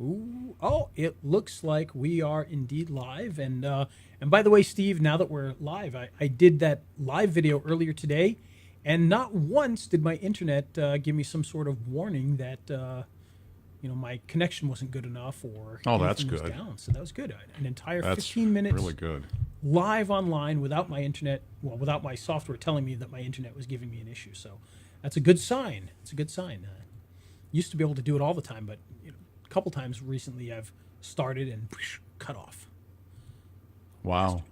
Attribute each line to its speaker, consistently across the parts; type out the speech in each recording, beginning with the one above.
Speaker 1: Ooh, oh, it looks like we are indeed live. And by the way, Steve, now that we're live, I did that live video earlier today, and not once did my internet give me some sort of warning that my connection wasn't good enough or
Speaker 2: Oh, that's
Speaker 1: anything was
Speaker 2: good.
Speaker 1: down. So that was good. An entire
Speaker 2: That's
Speaker 1: 15 minutes
Speaker 2: really good.
Speaker 1: live online without my internet, well, without my software telling me that my internet was giving me an issue. So that's a good sign. It's a good sign. Used to be able to do it all the time, but a couple times recently I've started and cut off.
Speaker 2: Wow.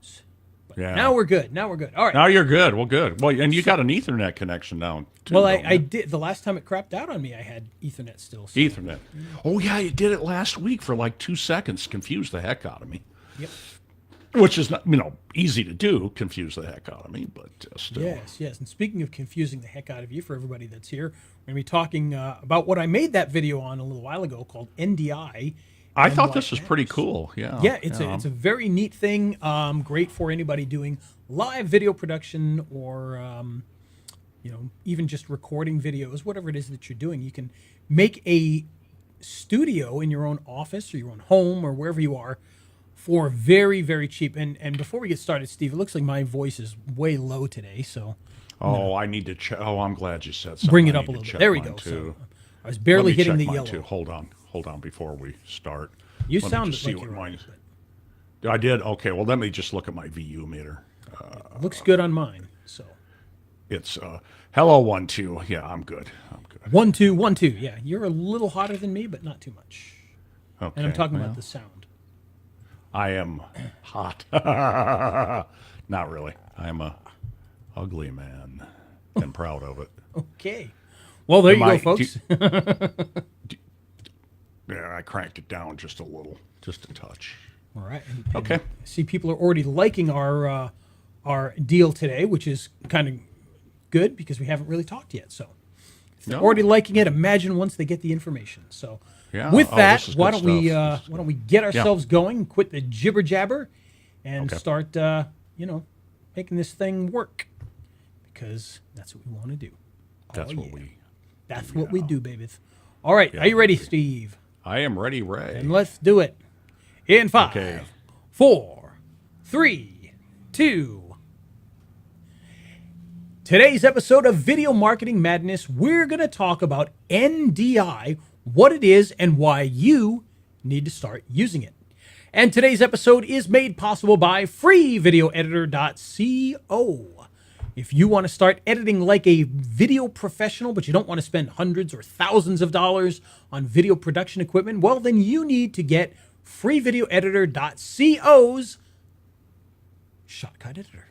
Speaker 1: But
Speaker 2: Yeah.
Speaker 1: now we're good. Now we're good. All right.
Speaker 2: Now you're good. Well, good. Well, and you got an Ethernet connection now, too.
Speaker 1: Well,
Speaker 2: don't
Speaker 1: I
Speaker 2: you?
Speaker 1: did. The last time it crapped out on me, I had Ethernet still. So.
Speaker 2: Ethernet. Oh, yeah, you did it last week for like 2 seconds. Confused the heck out of me.
Speaker 1: Yep.
Speaker 2: Which is not, easy to do, confuse the heck out of me, but still.
Speaker 1: Yes. And speaking of confusing the heck out of you, for everybody that's here, we're going to be talking about what I made that video on a little while ago called NDI.
Speaker 2: I thought this was pretty cool. Yeah.
Speaker 1: Yeah, it's a very neat thing. Great for anybody doing live video production or even just recording videos, whatever it is that you're doing. You can make a studio in your own office or your own home or wherever you are for very, very cheap. And before we get started, Steve, it looks like my voice is way low today, so
Speaker 2: I need to check. Oh, I'm glad you said something.
Speaker 1: bring it
Speaker 2: I
Speaker 1: up a
Speaker 2: need
Speaker 1: little
Speaker 2: to
Speaker 1: bit.
Speaker 2: check
Speaker 1: There we
Speaker 2: mine,
Speaker 1: go.
Speaker 2: Too.
Speaker 1: So I was barely
Speaker 2: Let me
Speaker 1: hitting the
Speaker 2: check mine,
Speaker 1: yellow.
Speaker 2: Too. Hold on before we start.
Speaker 1: You
Speaker 2: Let me
Speaker 1: sound
Speaker 2: just
Speaker 1: like
Speaker 2: see
Speaker 1: you're
Speaker 2: what
Speaker 1: right,
Speaker 2: mine.
Speaker 1: but
Speaker 2: I did. Okay. Well, let me just look at my VU meter.
Speaker 1: looks good on mine. So
Speaker 2: It's hello 1 2. Yeah, I'm good.
Speaker 1: 1 2 1 2. Yeah, you're a little hotter than me, but not too much.
Speaker 2: Okay.
Speaker 1: And I'm talking
Speaker 2: well,
Speaker 1: about the sound.
Speaker 2: I am hot. Not really. I am a ugly man and proud of it.
Speaker 1: Okay. Well, there you go,
Speaker 2: I-
Speaker 1: folks.
Speaker 2: Yeah, I cranked it down just a little, just a touch.
Speaker 1: All right.
Speaker 2: Okay.
Speaker 1: I see people are already liking our deal today, which is kind of good because we haven't really talked yet. So if they're
Speaker 2: No.
Speaker 1: already liking it, imagine once they get the information. So
Speaker 2: Yeah.
Speaker 1: with
Speaker 2: Oh,
Speaker 1: that,
Speaker 2: this is
Speaker 1: why
Speaker 2: good
Speaker 1: don't
Speaker 2: stuff.
Speaker 1: we get ourselves going, quit the jibber jabber, and
Speaker 2: Okay.
Speaker 1: start making this thing work because that's what we want to do.
Speaker 2: That's
Speaker 1: Oh,
Speaker 2: what
Speaker 1: yeah.
Speaker 2: we.
Speaker 1: That's what we do, baby. All right,
Speaker 2: Yeah,
Speaker 1: are you ready,
Speaker 2: baby.
Speaker 1: Steve?
Speaker 2: I am ready, Ray.
Speaker 1: And let's do it. In 5,
Speaker 2: Okay.
Speaker 1: 4, 3, 2. Today's episode of Video Marketing Madness, we're going to talk about NDI, what it is, and why you need to start using it. And today's episode is made possible by freevideoeditor.co. If you want to start editing like a video professional, but you don't want to spend hundreds or thousands of dollars on video production equipment, well, then you need to get freevideoeditor.co's Shotcut Editor.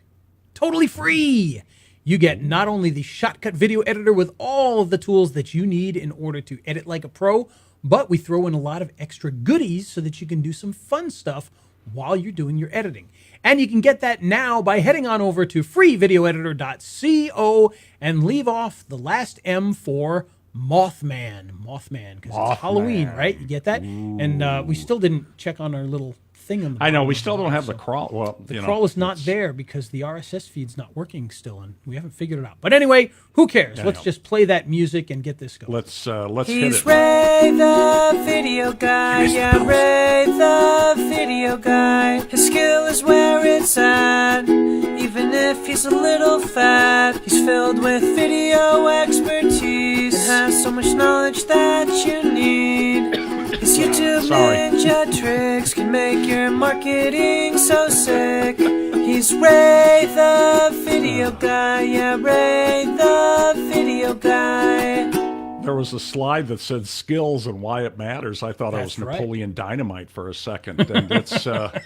Speaker 1: Totally free! You get not only the Shotcut Video Editor with all of the tools that you need in order to edit like a pro, but we throw in a lot of extra goodies so that you can do some fun stuff while you're doing your editing. And you can get that now by heading on over to freevideoeditor.co and leave off the last M for Mothman. Mothman, because it's Halloween, right? You get that? Ooh. And we still didn't check on our little thing on the
Speaker 2: I know
Speaker 1: bottom
Speaker 2: we
Speaker 1: of
Speaker 2: still
Speaker 1: the
Speaker 2: don't
Speaker 1: box,
Speaker 2: have the crawl. Well,
Speaker 1: the crawl is not there because the RSS feed's not working still, and we haven't figured it out. But anyway, who cares? Let's just play that music and get this going.
Speaker 2: Let's hit it.
Speaker 3: He's Ray the video guy, yeah, Ray the video guy. His skill is where it's at, even if he's a little fat. He's filled with video expertise and has so much knowledge that you need. His YouTube ninja tricks can make your marketing so sick. He's Ray the video guy, yeah, Ray the video guy.
Speaker 2: There was a slide that said skills and why it matters. I thought
Speaker 1: That's
Speaker 2: I was Napoleon Dynamite for a second, and it's I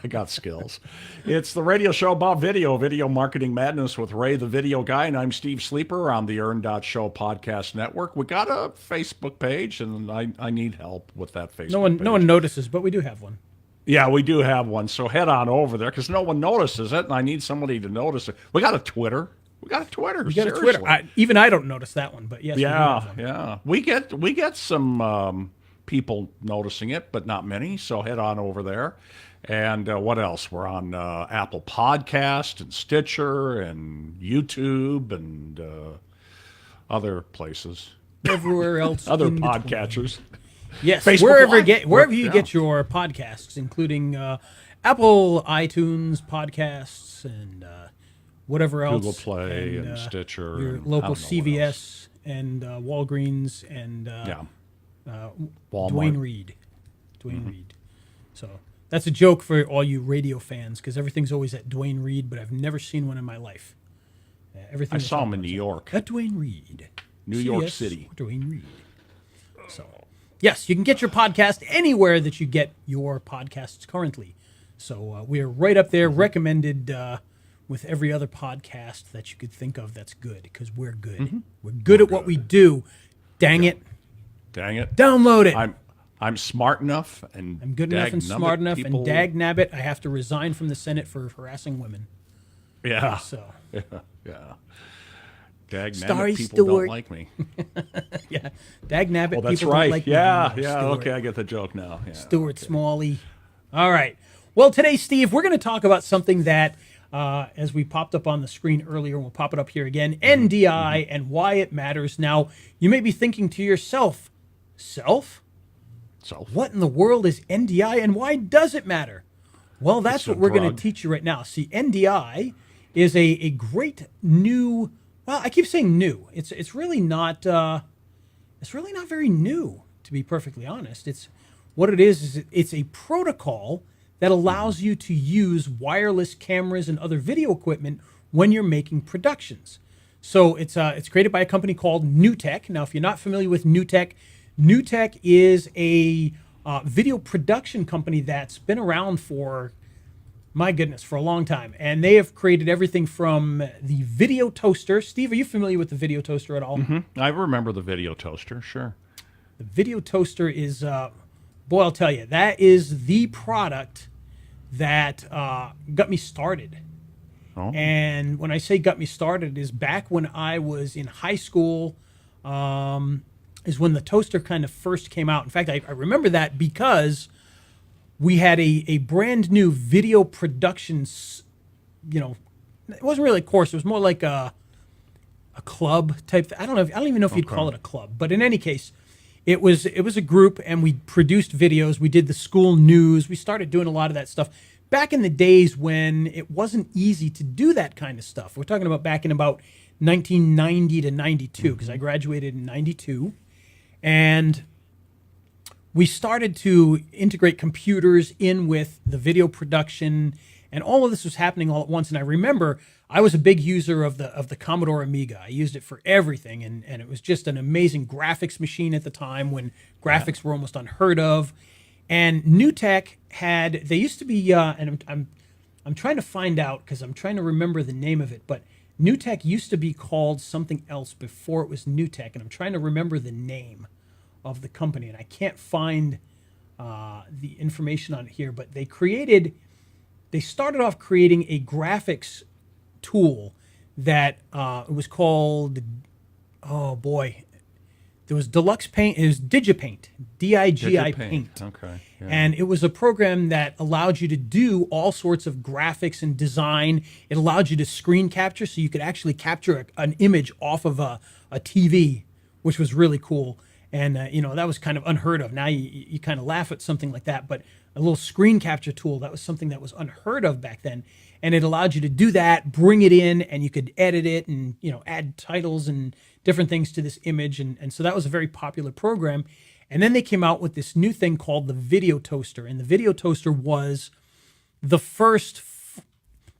Speaker 2: got skills. It's the radio show about video marketing madness with Ray the video guy, and I'm Steve Sleeper on the Show podcast network. We got a Facebook page, and I need help with that Facebook page.
Speaker 1: No one notices, but we do have one.
Speaker 2: Yeah, we do have one, so head on over there because no one notices it, and I need somebody to notice it. We got a Twitter. We got a Twitter.
Speaker 1: Even I don't notice that one, but yes.
Speaker 2: Yeah. We get some people noticing it, but not many. So head on over there. And what else? We're on Apple Podcast and Stitcher and YouTube and other places.
Speaker 1: Everywhere else.
Speaker 2: Other podcatchers.
Speaker 1: Yes,
Speaker 2: Facebook
Speaker 1: wherever
Speaker 2: Live.
Speaker 1: wherever you
Speaker 2: Yeah.
Speaker 1: get your podcasts, including Apple, iTunes podcasts, and whatever else.
Speaker 2: Google Play and Stitcher
Speaker 1: your
Speaker 2: and I
Speaker 1: local
Speaker 2: don't know what
Speaker 1: CVS and Walgreens and
Speaker 2: Yeah.
Speaker 1: Dwayne
Speaker 2: Walmart.
Speaker 1: Reed. Dwayne Reed. So that's a joke for all you radio fans because everything's always at Dwayne Reed, but I've never seen one in my life. Everything
Speaker 2: I
Speaker 1: that's
Speaker 2: saw
Speaker 1: on
Speaker 2: him in
Speaker 1: the
Speaker 2: New
Speaker 1: website.
Speaker 2: York.
Speaker 1: At Dwayne Reed.
Speaker 2: New York
Speaker 1: CVS,
Speaker 2: City.
Speaker 1: Dwayne Reed. So, yes, you can get your podcast anywhere that you get your podcasts currently. So we are right up there, recommended with every other podcast that you could think of that's good because we're good. We're good at what we do. Dang it.
Speaker 2: Dang it.
Speaker 1: Download it.
Speaker 2: I'm smart enough and
Speaker 1: I'm good enough and smart enough,
Speaker 2: people,
Speaker 1: and dag nabbit, I have to resign from the Senate for harassing women.
Speaker 2: Yeah.
Speaker 1: So,
Speaker 2: Yeah. Dag
Speaker 1: Sorry,
Speaker 2: nabbit, people
Speaker 1: Stuart.
Speaker 2: don't like me.
Speaker 1: yeah, dag nabbit,
Speaker 2: Oh, that's
Speaker 1: people
Speaker 2: right.
Speaker 1: don't like me
Speaker 2: yeah,
Speaker 1: anymore,
Speaker 2: yeah.
Speaker 1: Stuart.
Speaker 2: Okay, I get the joke now. Yeah.
Speaker 1: Stuart Smalley. All right. Well, today, Steve, we're going to talk about something that, as we popped up on the screen earlier, we'll pop it up here again, NDI and why it matters. Now, you may be thinking to yourself, self?
Speaker 2: So
Speaker 1: What in the world is NDI and why does it matter? Well, that's
Speaker 2: It's a
Speaker 1: what we're going
Speaker 2: drug.
Speaker 1: to teach you right now. See, NDI is a great new, well, I keep saying new. It's really not very new, to be perfectly honest. It's what it is it's a protocol that allows you to use wireless cameras and other video equipment when you're making productions. So it's created by a company called NewTek. Now, if you're not familiar with NewTek, NewTek is a video production company that's been around for, my goodness, for a long time. And they have created everything from the video toaster. Steve, are you familiar with the video toaster at all?
Speaker 2: I remember the video toaster. Sure.
Speaker 1: The video toaster is, boy, I'll tell you, that is the product that got me started.
Speaker 2: Oh.
Speaker 1: And when I say got me started, is back when I was in high school, is when the toaster kind of first came out. In fact, I remember that because we had a brand new video production, it wasn't really a course. It was more like a club type. I don't even know if you'd call it a club, but in any case, it was a group and we produced videos. We did the school news. We started doing a lot of that stuff back in the days when it wasn't easy to do that kind of stuff. We're talking about back in about 1990 to 92 because I graduated in 92. And we started to integrate computers in with the video production, and all of this was happening all at once. And I remember I was a big user of the Commodore Amiga. I used it for everything, and it was just an amazing graphics machine at the time when graphics were almost unheard of. And NewTek they used to be, and I'm trying to find out because I'm trying to remember the name of it, but NewTek used to be called something else before it was NewTek, and I'm trying to remember the name of the company, and I can't find the information on it here, but they started off creating a graphics tool that it was called, oh boy, there was Deluxe Paint, it was DigiPaint, DIGI Paint.
Speaker 2: Okay. Yeah.
Speaker 1: And it was a program that allowed you to do all sorts of graphics and design. It allowed you to screen capture, so you could actually capture an image off of a TV, which was really cool. And, that was kind of unheard of. Now you kind of laugh at something like that, but a little screen capture tool, that was something that was unheard of back then. And it allowed you to do that, bring it in, and you could edit it and, add titles and different things to this image. And so that was a very popular program. And then they came out with this new thing called the video toaster. And the video toaster was the first,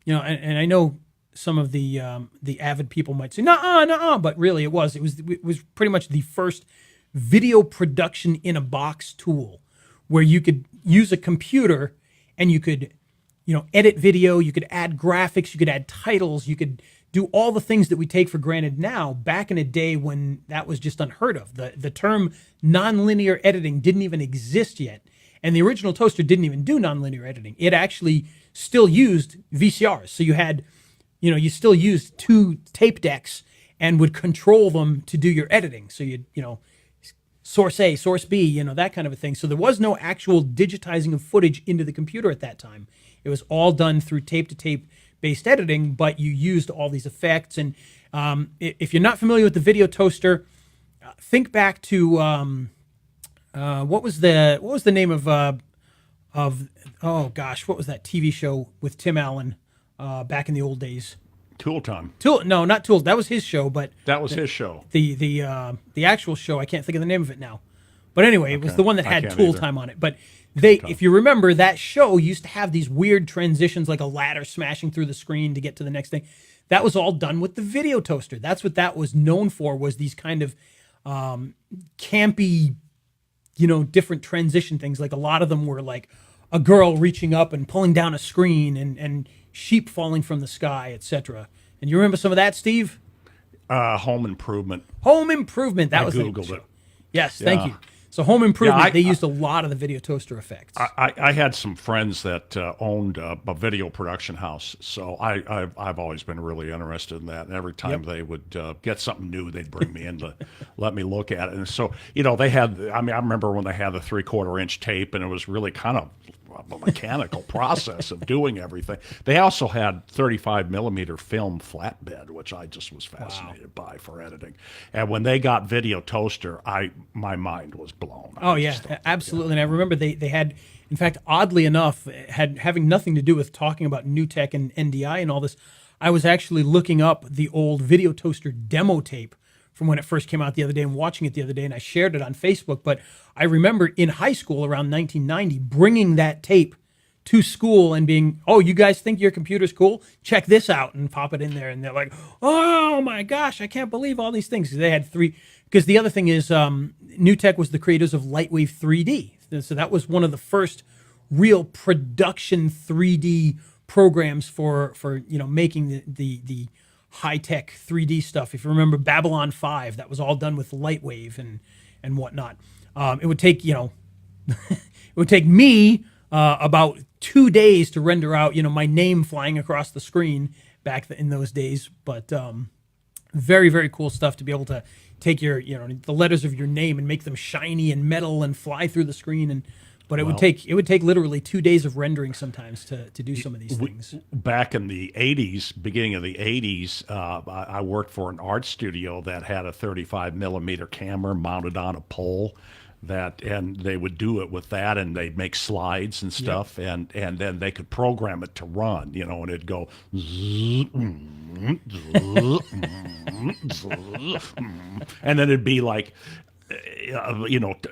Speaker 1: and I know some of the avid people might say, nuh-uh, but really it was pretty much the first video production in a box tool where you could use a computer and you could, edit video, you could add graphics, you could add titles, you could do all the things that we take for granted now, back in a day when that was just unheard of. The term nonlinear editing didn't even exist yet. And the original toaster didn't even do nonlinear editing. It actually still used VCRs. So you had, you still used two tape decks and would control them to do your editing. So you'd, source A, source B, that kind of a thing. So there was no actual digitizing of footage into the computer at that time. It was all done through tape-to-tape based editing, but you used all these effects. And if you're not familiar with the video toaster, think back to What was the name of oh gosh, what was that TV show with Tim Allen back in the old days?
Speaker 2: Tool Time.
Speaker 1: No, not Tool. That was his show, but
Speaker 2: That was his show.
Speaker 1: The actual show, I can't think of the name of it now. But anyway, it was the one that
Speaker 2: I
Speaker 1: had
Speaker 2: can't
Speaker 1: Tool
Speaker 2: either.
Speaker 1: Time on it. But if you remember, that show used to have these weird transitions, like a ladder smashing through the screen to get to the next thing. That was all done with the video toaster. That's what that was known for, was these kind of campy, different transition things. Like a lot of them were like a girl reaching up and pulling down a screen and sheep falling from the sky, etc. And you remember some of that, Steve?
Speaker 2: Home Improvement.
Speaker 1: Home Improvement. That was the
Speaker 2: Googled
Speaker 1: show.
Speaker 2: it.
Speaker 1: Yes, thank
Speaker 2: Yeah.
Speaker 1: you. So Home Improvement,
Speaker 2: Yeah,
Speaker 1: they used a lot of the video toaster effects.
Speaker 2: I had some friends that owned a video production house, so I've always been really interested in that. And every time they would get something new, they'd bring me in to let me look at it. And so, they had, I remember when they had the 3/4 inch tape, and it was really kind of a mechanical process of doing everything. They also had 35 millimeter film flatbed, which I just was fascinated by for editing. And when they got video toaster, my mind was blown.
Speaker 1: Oh yeah, absolutely. And I remember they had, in fact, oddly enough, having nothing to do with talking about new tech and NDI and all this. I was actually looking up the old video toaster demo tape from when it first came out the other day and watching it the other day, and I shared it on Facebook. But I remember in high school around 1990 bringing that tape to school and being, oh, you guys think your computer's cool? Check this out, and pop it in there. And they're like, oh my gosh, I can't believe all these things. They had three, because the other thing is NewTek was the creators of Lightwave 3D. So that was one of the first real production 3D programs for making the high-tech 3D stuff. If you remember Babylon 5, that was all done with Lightwave and whatnot. It would take, it would take me about 2 days to render out, my name flying across the screen back in those days. But very, very cool stuff to be able to take your, the letters of your name and make them shiny and metal and fly through the screen. But it would take literally 2 days of rendering sometimes to do some of these things.
Speaker 2: Back in the 80s, beginning of the 80s, I worked for an art studio that had a 35 millimeter camera mounted on a pole. And they would do it with that, and they'd make slides and stuff, and then they could program it to run, and it'd go, and then it'd be like,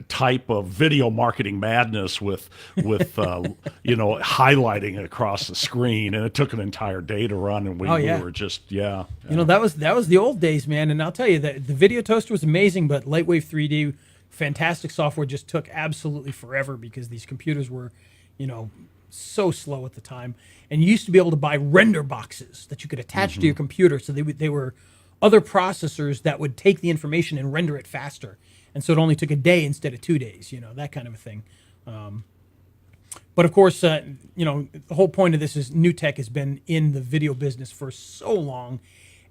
Speaker 2: type of video marketing madness with highlighting it across the screen, and it took an entire day to run, and we were just
Speaker 1: that was the old days, man. And I'll tell you that the video toaster was amazing, but Lightwave 3D, fantastic software, just took absolutely forever because these computers were, so slow at the time. And you used to be able to buy render boxes that you could attach to your computer, so they were other processors that would take the information and render it faster. And so it only took a day instead of 2 days, that kind of a thing. But of course, the whole point of this is NewTek has been in the video business for so long.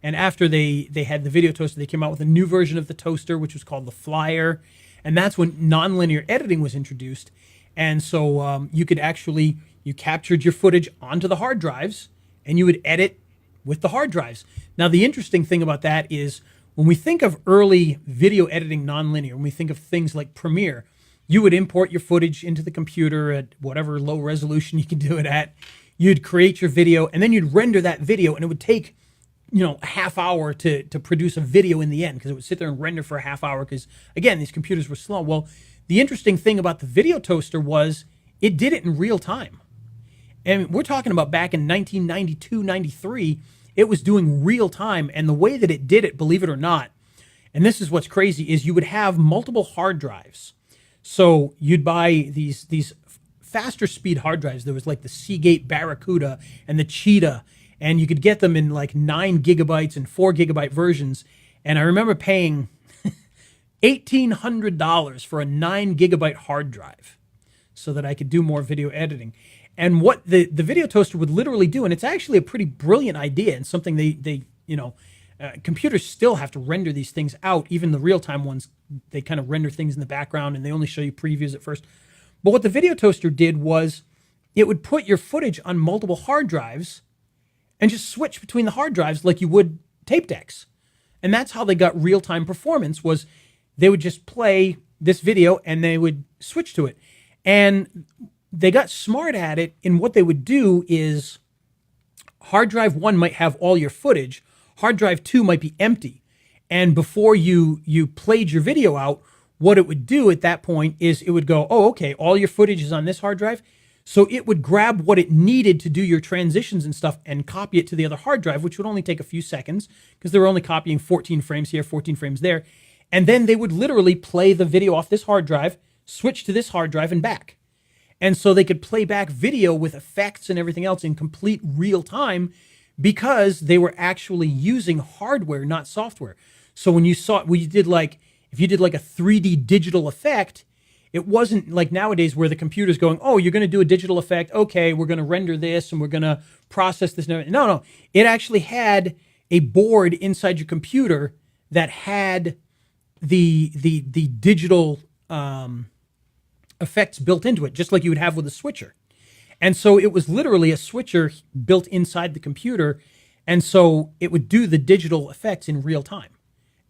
Speaker 1: And after they had the video toaster, they came out with a new version of the toaster, which was called the Flyer. And that's when nonlinear editing was introduced. And so you captured your footage onto the hard drives, and you would edit with the hard drives. Now, the interesting thing about that is when we think of early video editing nonlinear, when we think of things like Premiere, you would import your footage into the computer at whatever low resolution you could do it at. You'd create your video, and then you'd render that video, and it would take a half hour to produce a video in the end, because it would sit there and render for a half hour because, again, these computers were slow. Well, the interesting thing about the video toaster was it did it in real time. And we're talking about back in 1992, 93, it was doing real time. And the way that it did it, believe it or not, and this is what's crazy, is you would have multiple hard drives. So you'd buy these faster speed hard drives. There was like the Seagate Barracuda and the Cheetah, and you could get them in like 9 gigabytes and 4 gigabyte versions. And I remember paying $1,800 for a 9 gigabyte hard drive so that I could do more video editing. And what the video toaster would literally do, and it's actually a pretty brilliant idea and something computers still have to render these things out. Even the real-time ones, they kind of render things in the background and they only show you previews at first. But what the video toaster did was it would put your footage on multiple hard drives and just switch between the hard drives like you would tape decks. And that's how they got real-time performance, was they would just play this video, and they would switch to it. And they got smart at it. And what they would do is hard drive 1 might have all your footage. Hard drive 2 might be empty. And before you played your video out, what it would do at that point is it would go, oh, okay, all your footage is on this hard drive. So it would grab what it needed to do your transitions and stuff and copy it to the other hard drive, which would only take a few seconds because they were only copying 14 frames here, 14 frames there. And then they would literally play the video off this hard drive, switch to this hard drive and back. And so they could play back video with effects and everything else in complete real time because they were actually using hardware, not software. So when you did like, if you did like a 3D digital effect, it wasn't like nowadays where the computer's going, oh, you're going to do a digital effect. Okay, we're going to render this and we're going to process this. No. It actually had a board inside your computer that had the digital effects built into it, just like you would have with a switcher. And so it was literally a switcher built inside the computer. And so it would do the digital effects in real time.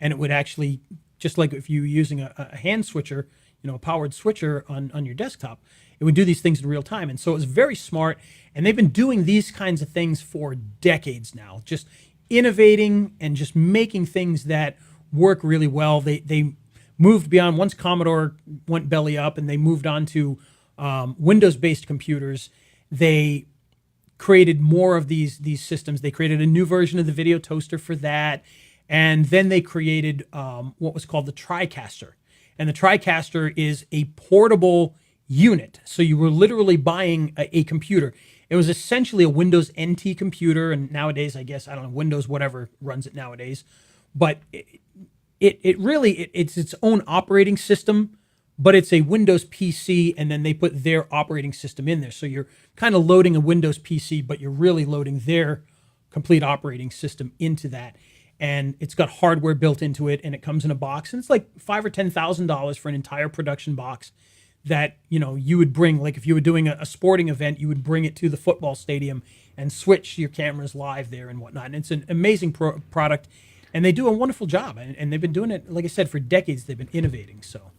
Speaker 1: And it would actually, just like if you were using a hand switcher, a powered switcher on your desktop, it would do these things in real time. And so it was very smart. And they've been doing these kinds of things for decades now, just innovating and just making things that work really well. They moved beyond, once Commodore went belly up and they moved on to Windows-based computers, they created more of these systems. They created a new version of the video toaster for that. And then they created what was called the TriCaster. And the TriCaster is a portable unit. So you were literally buying a computer. It was essentially a Windows NT computer. And nowadays, I guess, I don't know, Windows whatever runs it nowadays. But it's its own operating system, but it's a Windows PC, and then they put their operating system in there. So you're kind of loading a Windows PC, but you're really loading their complete operating system into that. And it's got hardware built into it, and it comes in a box, and it's like $5,000 or $10,000 for an entire production box that you would bring. Like if you were doing a sporting event, you would bring it to the football stadium and switch your cameras live there and whatnot. And it's an amazing product, and they do a wonderful job. And they've been doing it, like I said, for decades. They've been innovating. So.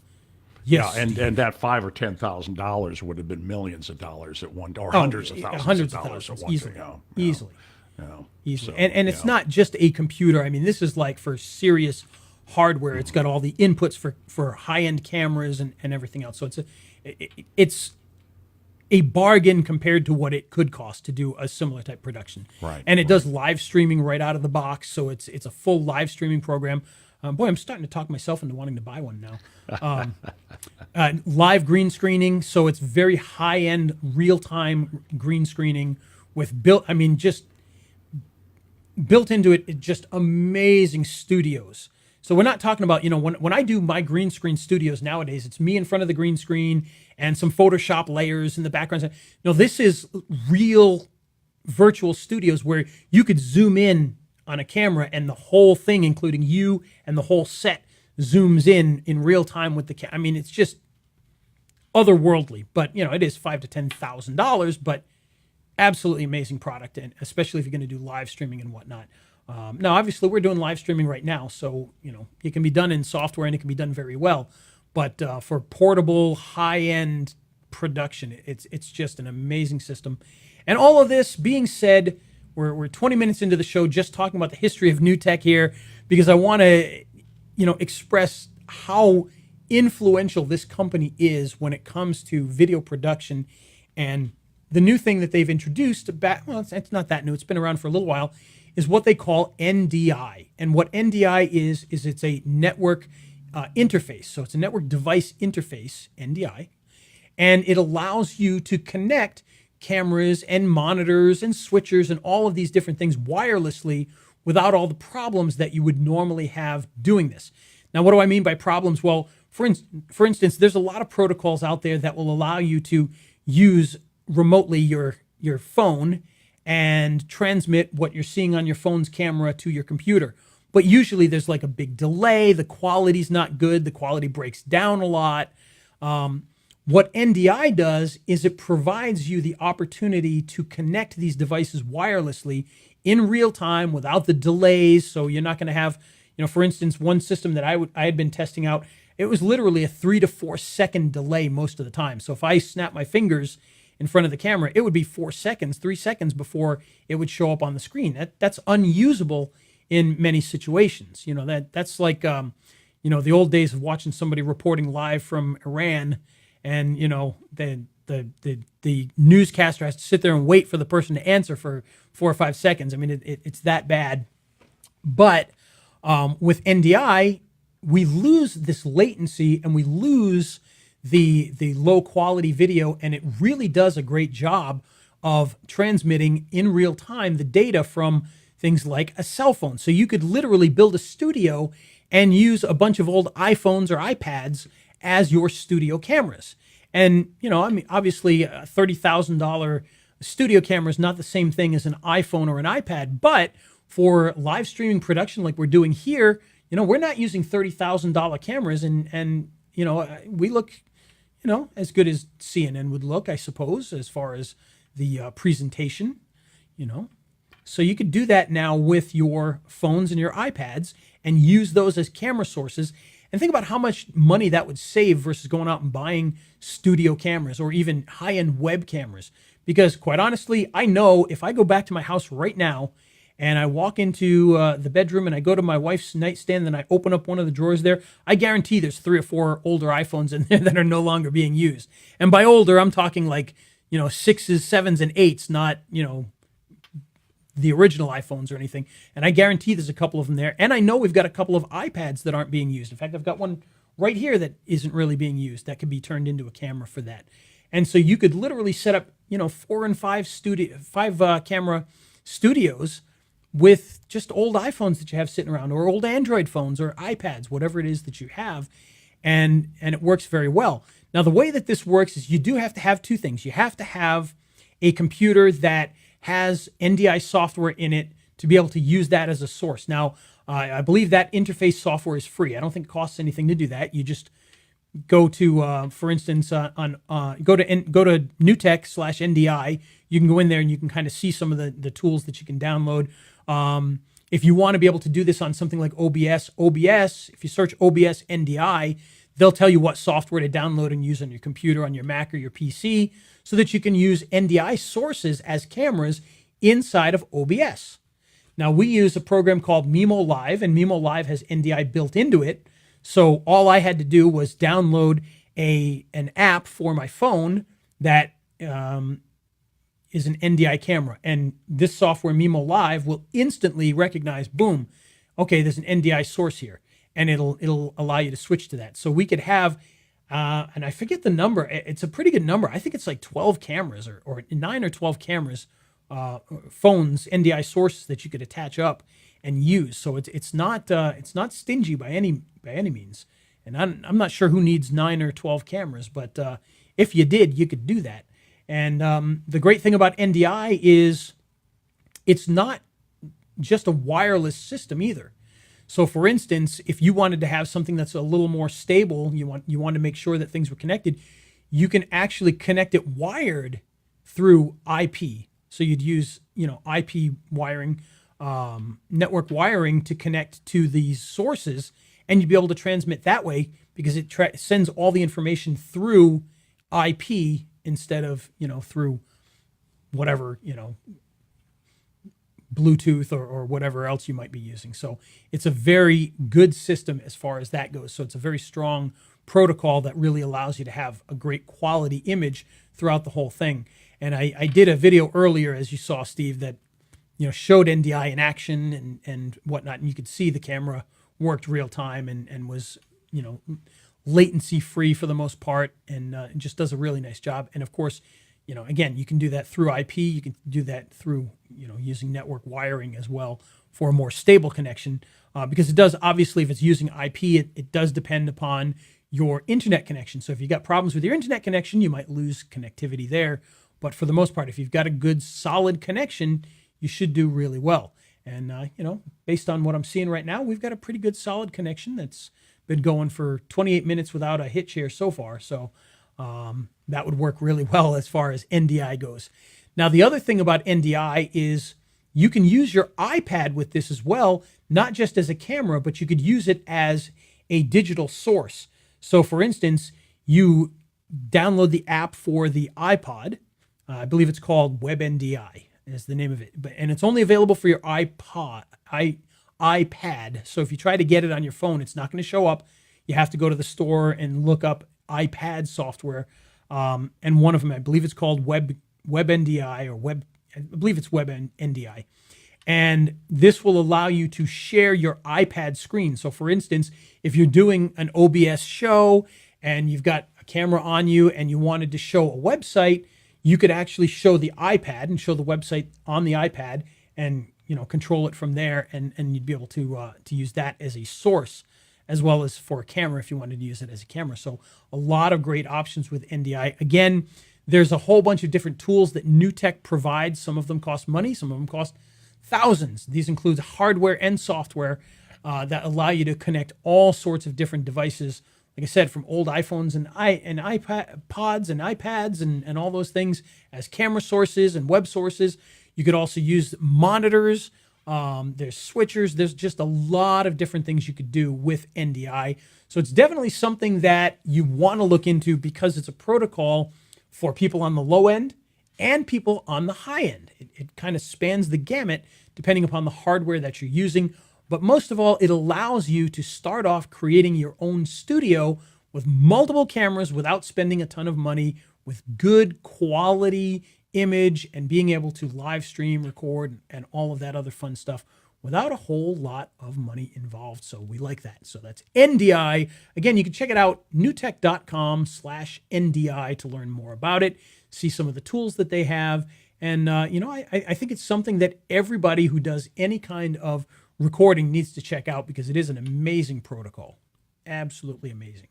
Speaker 1: Yes.
Speaker 2: Yeah, and that $5,000 or $10,000 would have been millions of dollars at one, or hundreds of thousands of dollars at one
Speaker 1: easily,
Speaker 2: time.
Speaker 1: Easily.
Speaker 2: Easily.
Speaker 1: So, and it's not just a computer. I mean, this is like for serious hardware. It's got all the inputs for high-end cameras and everything else. So it's a bargain compared to what it could cost to do a similar type production.
Speaker 2: Right.
Speaker 1: And it does live streaming right out of the box. So it's a full live streaming program. Boy, I'm starting to talk myself into wanting to buy one now. Live green screening. So it's very high-end, real-time green screening with just built into it, just amazing studios. So we're not talking about, when I do my green screen studios nowadays, it's me in front of the green screen and some Photoshop layers in the background. This is real virtual studios where you could zoom in on a camera and the whole thing, including you and the whole set, zooms in real time with the camera. I mean, it's just otherworldly, but it is $5,000 to $10,000, but absolutely amazing product, and especially if you're going to do live streaming and whatnot. Now, obviously, we're doing live streaming right now, so it can be done in software and it can be done very well. But for portable, high-end production, it's just an amazing system. And all of this being said, we're 20 minutes into the show, just talking about the history of new tech here, because I want to express how influential this company is when it comes to video production. And the new thing that they've introduced, it's not that new, it's been around for a little while, is what they call NDI. And what NDI is it's a network interface. So it's a network device interface, NDI, and it allows you to connect cameras and monitors and switchers and all of these different things wirelessly without all the problems that you would normally have doing this. Now, what do I mean by problems? Well, for instance, there's a lot of protocols out there that will allow you to use remotely your phone and transmit what you're seeing on your phone's camera to your computer. But usually there's like a big delay. The quality's not good. The quality breaks down a lot. What NDI does is it provides you the opportunity to connect these devices wirelessly in real time without the delays. So you're not going to have, for instance, one system that I had been testing out it was literally a 3 to 4 second delay most of the time. So if I snap my fingers in front of the camera, it would be 4 seconds, 3 seconds before it would show up on the screen. That's unusable in many situations. That's like, the old days of watching somebody reporting live from Iran, and the newscaster has to sit there and wait for the person to answer for 4 or 5 seconds. I mean, it's that bad. But with NDI, we lose this latency and we lose the low quality video, and it really does a great job of transmitting in real time the data from things like a cell phone. So you could literally build a studio and use a bunch of old iPhones or iPads as your studio cameras. And, obviously a $30,000 studio camera is not the same thing as an iPhone or an iPad, but for live streaming production like we're doing here, we're not using $30,000 cameras, and we look, as good as CNN would look, I suppose, as far as the presentation, So you could do that now with your phones and your iPads and use those as camera sources. And think about how much money that would save versus going out and buying studio cameras or even high-end web cameras. Because quite honestly, I know if I go back to my house right now and I walk into the bedroom and I go to my wife's nightstand and I open up one of the drawers there, I guarantee there's 3 or 4 older iPhones in there that are no longer being used. And by older, I'm talking like, 6s, 7s, and 8s, not, the original iPhones or anything. And I guarantee there's a couple of them there. And I know we've got a couple of iPads that aren't being used. In fact, I've got one right here that isn't really being used that could be turned into a camera for that. And so you could literally set up, 4 and 5 camera studios with just old iPhones that you have sitting around, or old Android phones or iPads, whatever it is that you have. And it works very well. Now, the way that this works is you do have to have 2 things. You have to have a computer that has NDI software in it to be able to use that as a source. Now, I believe that interface software is free. I don't think it costs anything to do that. You just go to, for instance, go to newtek/NDI. You can go in there and you can kind of see some of the tools that you can download. If you want to be able to do this on something like OBS, if you search OBS NDI, they'll tell you what software to download and use on your computer, on your Mac or your PC, so that you can use NDI sources as cameras inside of OBS. Now, we use a program called mimoLive, and mimoLive has NDI built into it. So all I had to do was download an app for my phone that is an NDI camera. And this software, mimoLive, will instantly recognize, boom, okay, there's an NDI source here. And it'll allow you to switch to that. So we could have, and I forget the number. It's a pretty good number. I think it's like 12 cameras or 9 or 12 cameras, phones, NDI sources that you could attach up and use. So it's not stingy by any means. And I'm not sure who needs 9 or 12 cameras, but if you did, you could do that. And the great thing about NDI is it's not just a wireless system either. So, for instance, if you wanted to have something that's a little more stable, you want to make sure that things were connected, you can actually connect it wired through IP. So you'd use, IP wiring, network wiring to connect to these sources, and you'd be able to transmit that way because it sends all the information through IP instead of, through whatever, Bluetooth or whatever else you might be using. So it's a very good system as far as that goes. So it's a very strong protocol that really allows you to have a great quality image throughout the whole thing. And I did a video earlier, as you saw, Steve, that showed NDI in action and whatnot, and you could see the camera worked real time and was latency free for the most part, and it just does a really nice job. And of course, again, you can do that through IP. You can do that through, using network wiring as well for a more stable connection. Because it does, obviously, if it's using IP, it does depend upon your internet connection. So if you've got problems with your internet connection, you might lose connectivity there. But for the most part, if you've got a good, solid connection, you should do really well. And, based on what I'm seeing right now, we've got a pretty good, solid connection that's been going for 28 minutes without a hitch here so far. So that would work really well as far as NDI goes. Now, the other thing about NDI is you can use your iPad with this as well, not just as a camera, but you could use it as a digital source. So for instance, you download the app for the iPod. I believe it's called WebNDI is the name of it. And it's only available for your iPad. So if you try to get it on your phone, it's not going to show up. You have to go to the store and look up iPad software. And one of them, I believe it's called WebNDI I believe it's WebNDI. And this will allow you to share your iPad screen. So for instance, if you're doing an OBS show and you've got a camera on you and you wanted to show a website, you could actually show the iPad and show the website on the iPad and, control it from there. And you'd be able to use that as a source as well as for a camera if you wanted to use it as a camera. So a lot of great options with NDI. Again, there's a whole bunch of different tools that NewTek provides. Some of them cost money. Some of them cost thousands. These include hardware and software that allow you to connect all sorts of different devices. Like I said, from old iPhones and iPods and iPads and all those things as camera sources and web sources. You could also use monitors. There's switchers. There's just a lot of different things you could do with NDI. So it's definitely something that you want to look into because it's a protocol for people on the low end and people on the high end. It kind of spans the gamut depending upon the hardware that you're using. But most of all, it allows you to start off creating your own studio with multiple cameras without spending a ton of money, with good quality image and being able to live stream, record, and all of that other fun stuff without a whole lot of money involved. So we like that. So that's NDI. Again, you can check it out, newtek.com/NDI to learn more about it, see some of the tools that they have. And, I think it's something that everybody who does any kind of recording needs to check out because it is an amazing protocol. Absolutely amazing.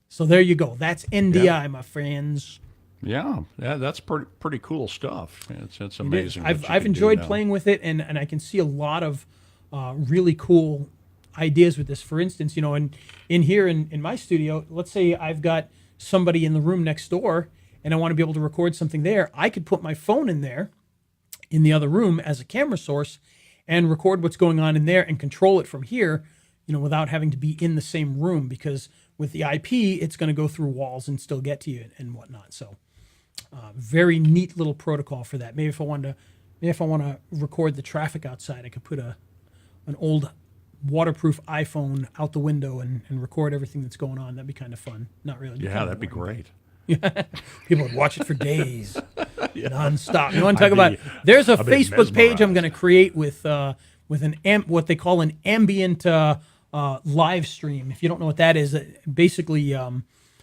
Speaker 1: So there you go. That's NDI, my friends.
Speaker 2: Yeah, that's pretty cool stuff. It's amazing.
Speaker 1: I've enjoyed playing with it, and I can see a lot of really cool ideas with this. For instance, in here in my studio, let's say I've got somebody in the room next door, and I want to be able to record something there. I could put my phone in there, in the other room as a camera source, and record what's going on in there and control it from here, without having to be in the same room because with the IP, it's going to go through walls and still get to you and whatnot. So. Very neat little protocol for that. Maybe if I want to record the traffic outside, I could put an old waterproof iPhone out the window and record everything that's going on. That'd be kind of fun. Not really.
Speaker 2: Yeah, that'd be great.
Speaker 1: People would watch it for days, nonstop. You want to talk about? There's a Facebook page I'm going to create with what they call an ambient live stream. If you don't know what that is, basically.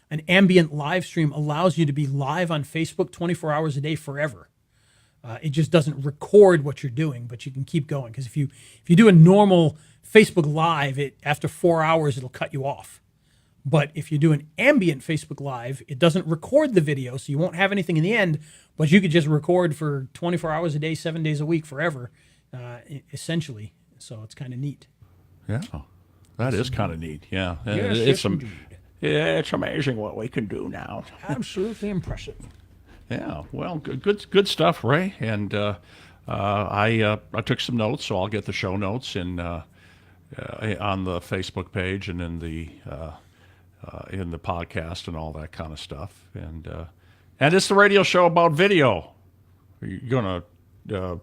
Speaker 1: An ambient live stream allows you to be live on Facebook 24 hours a day forever. It just doesn't record what you're doing, but you can keep going. Because if you do a normal Facebook Live, after 4 hours, it'll cut you off. But if you do an ambient Facebook Live, it doesn't record the video, so you won't have anything in the end, but you could just record for 24 hours a day, 7 days a week, forever, essentially. So it's kind of neat.
Speaker 2: Yeah, that is kind of neat. Yeah,
Speaker 1: yes,
Speaker 2: Yeah, it's amazing what we can do now.
Speaker 1: Absolutely impressive.
Speaker 2: Yeah, well, good stuff, Ray. And I took some notes, so I'll get the show notes on the Facebook page and in the podcast and all that kind of stuff. And it's the radio show about video. Are you gonna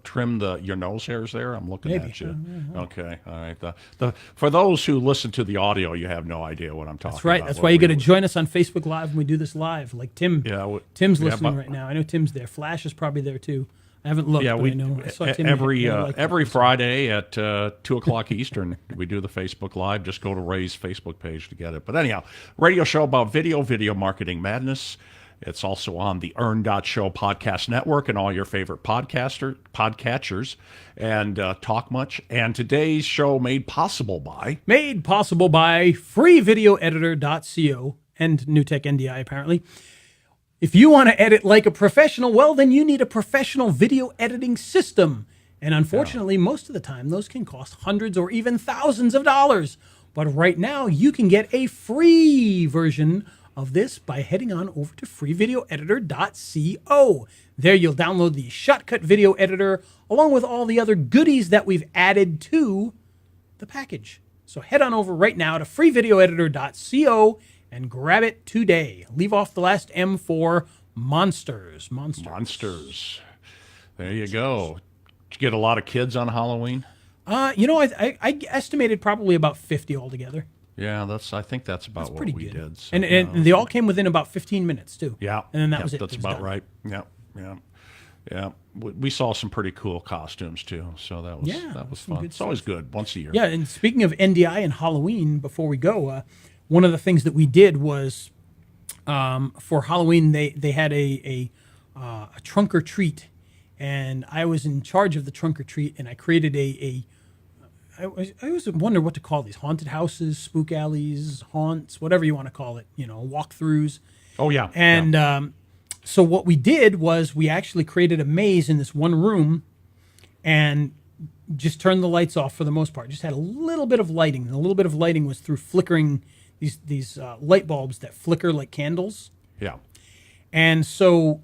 Speaker 2: trim your nose hairs there? I'm looking at you. Okay, all right. For those who listen to the audio, you have no idea what I'm talking about.
Speaker 1: That's right. That's why you got to join us on Facebook Live when we do this live. Like Tim.
Speaker 2: Yeah,
Speaker 1: Tim's listening right now. I know Tim's there. Flash is probably there too. I haven't looked, but I know. I saw Tim
Speaker 2: every Friday at 2:00 Eastern, we do the Facebook Live. Just go to Ray's Facebook page to get it. But anyhow, radio show about video marketing madness. It's also on the Show podcast network and all your favorite podcatchers and Talk Much. And today's show made possible by freevideoeditor.co and NewTek NDI apparently. If you want to edit like a professional, well, then you need a professional video editing system. And unfortunately, most of the time, those can cost hundreds or even thousands of dollars. But right now, you can get a free version of this by heading on over to freevideoeditor.co. There you'll download the Shotcut Video Editor along with all the other goodies that we've added to the package. So head on over right now to freevideoeditor.co
Speaker 1: and grab it today. Leave off the last M for Monsters.
Speaker 2: Monsters. There you go. Did you get a lot of kids on Halloween?
Speaker 1: I estimated probably about 50 altogether.
Speaker 2: Yeah, I think that's about what we did. So,
Speaker 1: and they all came within about 15 minutes too.
Speaker 2: Yeah,
Speaker 1: and then that was it.
Speaker 2: That's
Speaker 1: It was
Speaker 2: about
Speaker 1: done.
Speaker 2: right. Yeah. We saw some pretty cool costumes too, so that was
Speaker 1: some
Speaker 2: fun.
Speaker 1: good
Speaker 2: It's always good once a year.
Speaker 1: Yeah, and speaking of NDI and Halloween, before we go, one of the things that we did was for Halloween they had a trunk or treat, and I was in charge of the trunk or treat, and I created I always wonder what to call these: haunted houses, spook alleys, haunts, whatever you want to call it. Walkthroughs.
Speaker 2: Oh yeah.
Speaker 1: And so what we did was we actually created a maze in this one room, and just turned the lights off for the most part. Just had a little bit of lighting. And a little bit of lighting was through flickering these light bulbs that flicker like candles.
Speaker 2: Yeah.
Speaker 1: And so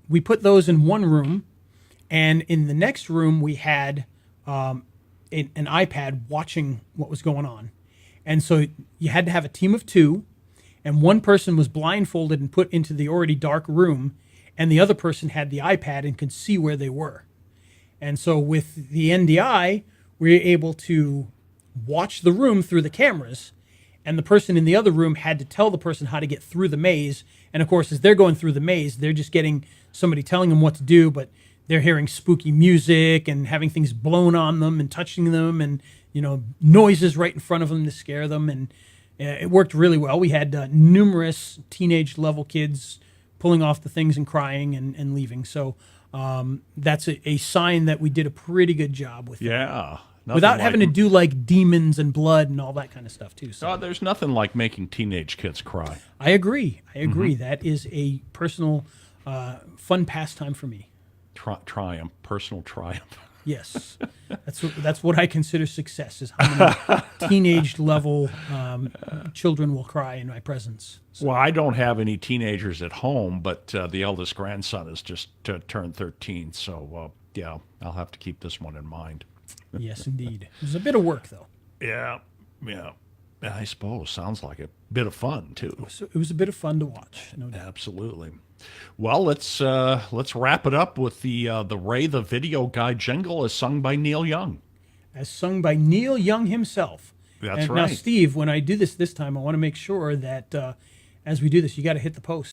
Speaker 1: we put those in one room, and in the next room we had an iPad watching what was going on. And so you had to have a team of two, and one person was blindfolded and put into the already dark room, and the other person had the iPad and could see where they were. And so with the NDI, we were able to watch the room through the cameras, and the person in the other room had to tell the person how to get through the maze. And of course, as they're going through the maze, they're just getting somebody telling them what to do, but they're hearing spooky music and having things blown on them and touching them, and noises right in front of them to scare them. And it worked really well. We had numerous teenage level kids pulling off the things and crying and leaving. So that's a sign that we did a pretty good job with it.
Speaker 2: Yeah.
Speaker 1: Without having to do like demons and blood and all that kind of stuff too. So
Speaker 2: there's nothing like making teenage kids cry.
Speaker 1: I agree. That is a personal fun pastime for me.
Speaker 2: Triumph, personal triumph.
Speaker 1: Yes, that's what I consider success, is how many teenage level children will cry in my presence. So.
Speaker 2: Well, I don't have any teenagers at home, but the eldest grandson is just turned 13. So, yeah, I'll have to keep this one in mind.
Speaker 1: Yes, indeed. It was a bit of work, though.
Speaker 2: Yeah. I suppose. Sounds like a bit of fun, too.
Speaker 1: It was a bit of fun to watch, no doubt.
Speaker 2: Absolutely. Well, let's wrap it up with the Ray the Video Guy jingle as sung by Neil Young.
Speaker 1: As sung by Neil Young himself.
Speaker 2: That's
Speaker 1: right.
Speaker 2: right.
Speaker 1: Now, Steve, when I do this time, I want to make sure that as we do this, you got to hit the post.